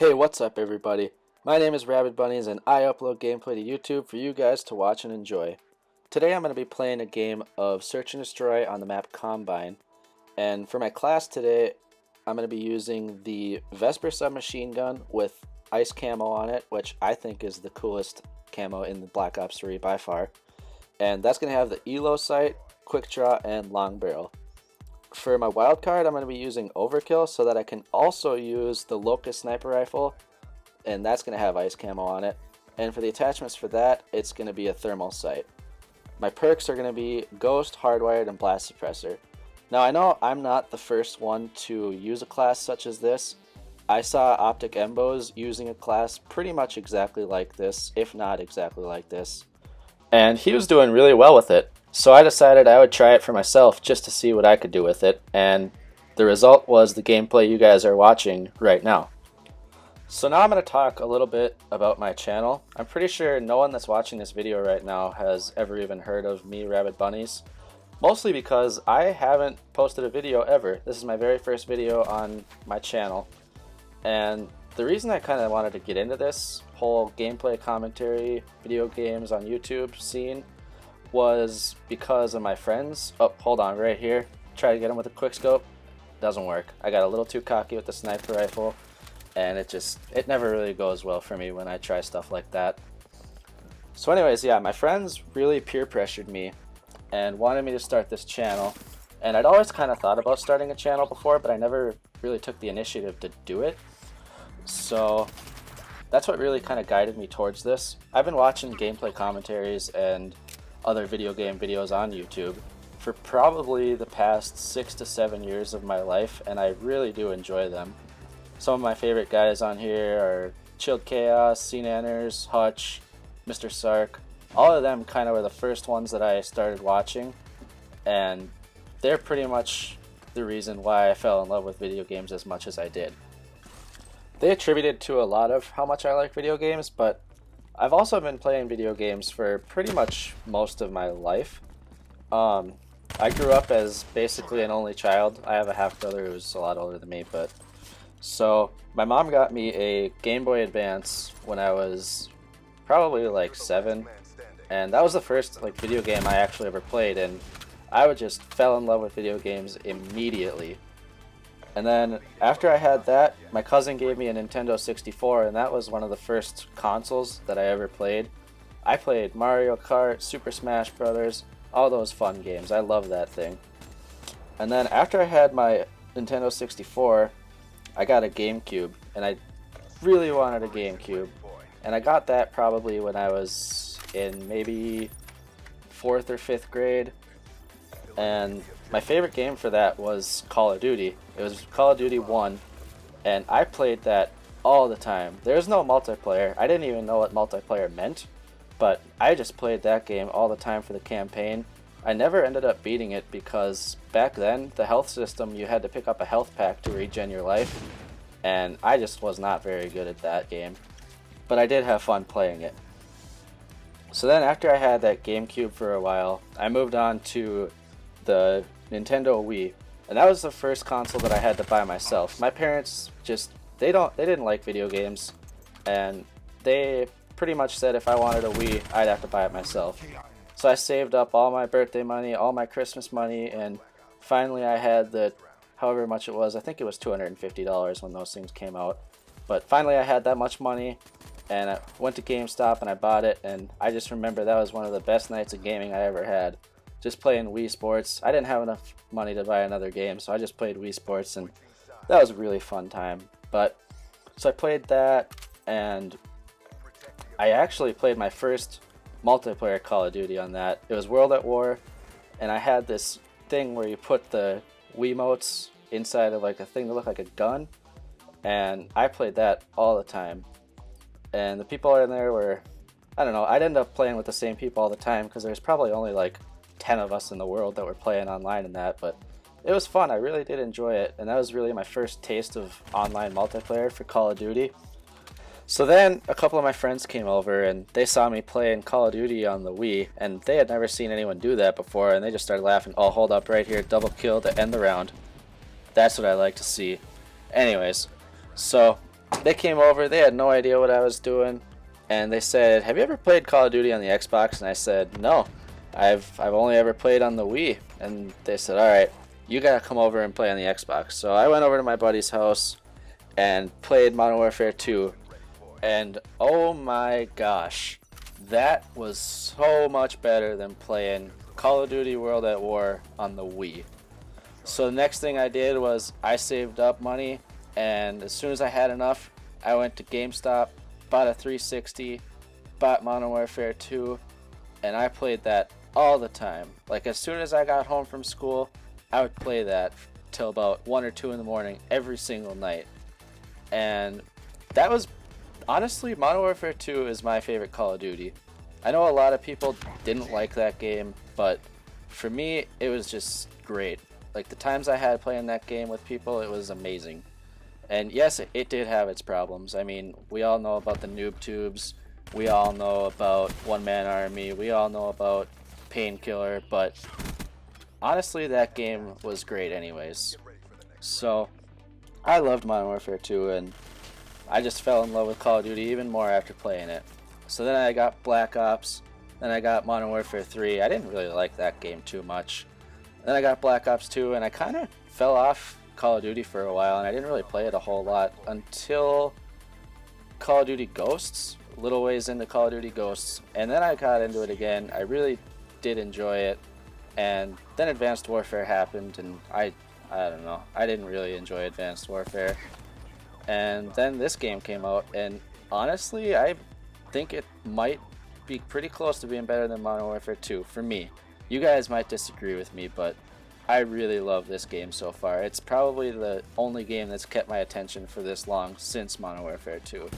Hey, what's up everybody? My name is Rabid and I upload gameplay to YouTube for you guys to watch and enjoy. Today I'm going to be playing a game of Search and Destroy on the map Combine. And for my class today, I'm going to be using the Vesper submachine gun with ice camo on it, which I think is the coolest camo in the Black Ops 3 by far. And that's going to have the ELO sight, quick draw, and long barrel. For my wildcard, I'm going to be using Overkill so that I can also use the Locust sniper rifle, and that's going to have ice camo on it. And for the attachments for that, it's going to be a thermal sight. My perks are going to be Ghost, Hardwired, and Blast Suppressor. Now I know I'm not the first one to use a class such as this. I saw Optic Embos using a class pretty much exactly like this, if not exactly like this. And he was doing really well with it. So I decided I would try it for myself just to see what I could do with it, and the result was the gameplay you guys are watching right now. So now I'm going to talk a little bit about my channel. I'm pretty sure no one that's watching this video right now has ever even heard of me, Rabid Bunnies. Mostly because I haven't posted a video ever. This is my very first video on my channel. And the reason I kind of wanted to get into this whole gameplay commentary, video games on YouTube scene was because of my friends. Oh, hold on, right here. Try to get him with a quick scope. Doesn't work. I got a little too cocky with the sniper rifle, and it never really goes well for me when I try stuff like that. So anyways, yeah, my friends really peer pressured me and wanted me to start this channel. And I'd always kind of thought about starting a channel before, but I never really took the initiative to do it. So that's what really kind of guided me towards this. I've been watching gameplay commentaries and other video game videos on YouTube for probably the past 6 to 7 years of my life, and I really do enjoy them. Some of my favorite guys on here are Chilled Chaos, Cnanners, Hutch, Mr. Sark. All of them kind of were the first ones that I started watching, and they're pretty much the reason why I fell in love with video games as much as I did. They attributed to a lot of how much I like video games, but I've also been playing video games for pretty much most of my life. I grew up as basically an only child. I have a half brother who's a lot older than me, but so my mom got me a Game Boy Advance when I was probably like 7, and that was the first video game I actually ever played, and I would just fell in love with video games immediately. And then after I had that, my cousin gave me a Nintendo 64, and that was one of the first consoles that I ever played. I played Mario Kart, Super Smash Brothers, all those fun games. I love that thing. And then after I had my Nintendo 64, I got a GameCube, and I really wanted a GameCube. And I got that probably when I was in maybe 4th or 5th grade. And my favorite game for that was Call of Duty. It was Call of Duty 1, and I played that all the time. There's no multiplayer. I didn't even know what multiplayer meant, but I just played that game all the time for the campaign. I never ended up beating it because back then, the health system, you had to pick up a health pack to regen your life, and I just was not very good at that game. But I did have fun playing it. So then after I had that GameCube for a while, I moved on to the Nintendo Wii, and that was the first console that I had to buy myself. My parents they didn't like video games, and they pretty much said if I wanted a Wii, I'd have to buy it myself. So I saved up all my birthday money, all my Christmas money, and finally I had the, however much it was, I think it was $250 when those things came out. But finally I had that much money, and I went to GameStop and I bought it, and I just remember that was one of the best nights of gaming I ever had. Just playing Wii Sports. I didn't have enough money to buy another game, so I just played Wii Sports, and that was a really fun time. But so I played that, and I actually played my first multiplayer Call of Duty on that. It was World at War, and I had this thing where you put the Wiimotes inside of a thing that looked like a gun, and I played that all the time. And the people in there were, I don't know, I'd end up playing with the same people all the time because there's probably only 10 of us in the world that were playing online in that, but it was fun. I really did enjoy it, and that was really my first taste of online multiplayer for Call of Duty. So then a couple of my friends came over, and they saw me playing Call of Duty on the Wii, and they had never seen anyone do that before, and they just started laughing. Oh, hold up right here, double kill to end the round. That's what I like to see. Anyways, so they came over. They had no idea what I was doing, and they said, "Have you ever played Call of Duty on the Xbox?" And I said, "No, I've only ever played on the Wii." And they said, "All right, you gotta come over and play on the Xbox." So I went over to my buddy's house and played Modern Warfare 2, and oh my gosh, that was so much better than playing Call of Duty World at War on the Wii. So the next thing I did was I saved up money, and as soon as I had enough, I went to GameStop, bought a 360, bought Modern Warfare 2, and I played that all the time. Like as soon as I got home from school, I would play that till about 1 or 2 in the morning every single night. And that was honestly, Modern Warfare 2 is my favorite Call of Duty. I know a lot of people didn't like that game, but for me, it was just great. Like the times I had playing that game with people, it was amazing. And yes, it did have its problems. I mean, we all know about the noob tubes. We all know about One Man Army. We all know about Painkiller. But honestly, that game was great anyways. So I loved Modern Warfare 2, and I just fell in love with Call of Duty even more after playing it. So then I got Black Ops. Then I got Modern Warfare 3. I didn't really like that game too much. Then I got Black Ops 2, and I kind of fell off Call of Duty for a while, and I didn't really play it a whole lot until Call of Duty Ghosts, a little ways into Call of Duty Ghosts, and then I got into it again. I really did enjoy it, and then Advanced Warfare happened, and I don't know, I didn't really enjoy Advanced Warfare. And then this game came out, and honestly, I think it might be pretty close to being better than Modern Warfare 2 for me. You guys might disagree with me, but I really love this game so far. It's probably the only game that's kept my attention for this long since Modern Warfare 2.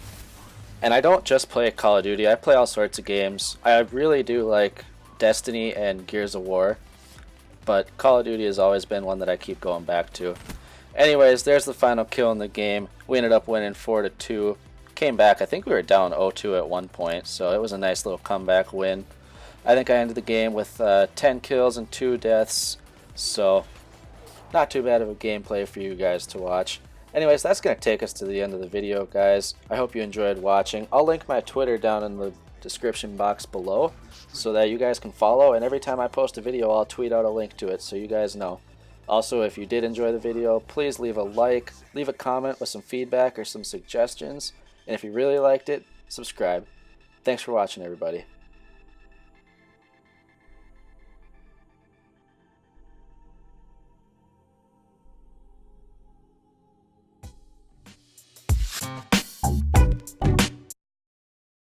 And I don't just play Call of Duty, I play all sorts of games. I really do like Destiny and Gears of War, but Call of Duty has always been one that I keep going back to. Anyways, there's the final kill in the game. We ended up winning 4-2. Came back, I think we were down 0-2 at one point, so it was a nice little comeback win. I think I ended the game with 10 kills and 2 deaths, so not too bad of a gameplay for you guys to watch. Anyways, that's going to take us to the end of the video, guys. I hope you enjoyed watching. I'll link my Twitter down in the description box below so that you guys can follow, and every time I post a video, I'll tweet out a link to it so you guys know. Also, if you did enjoy the video, please leave a like, leave a comment with some feedback or some suggestions, and if you really liked it, subscribe. Thanks for watching, everybody.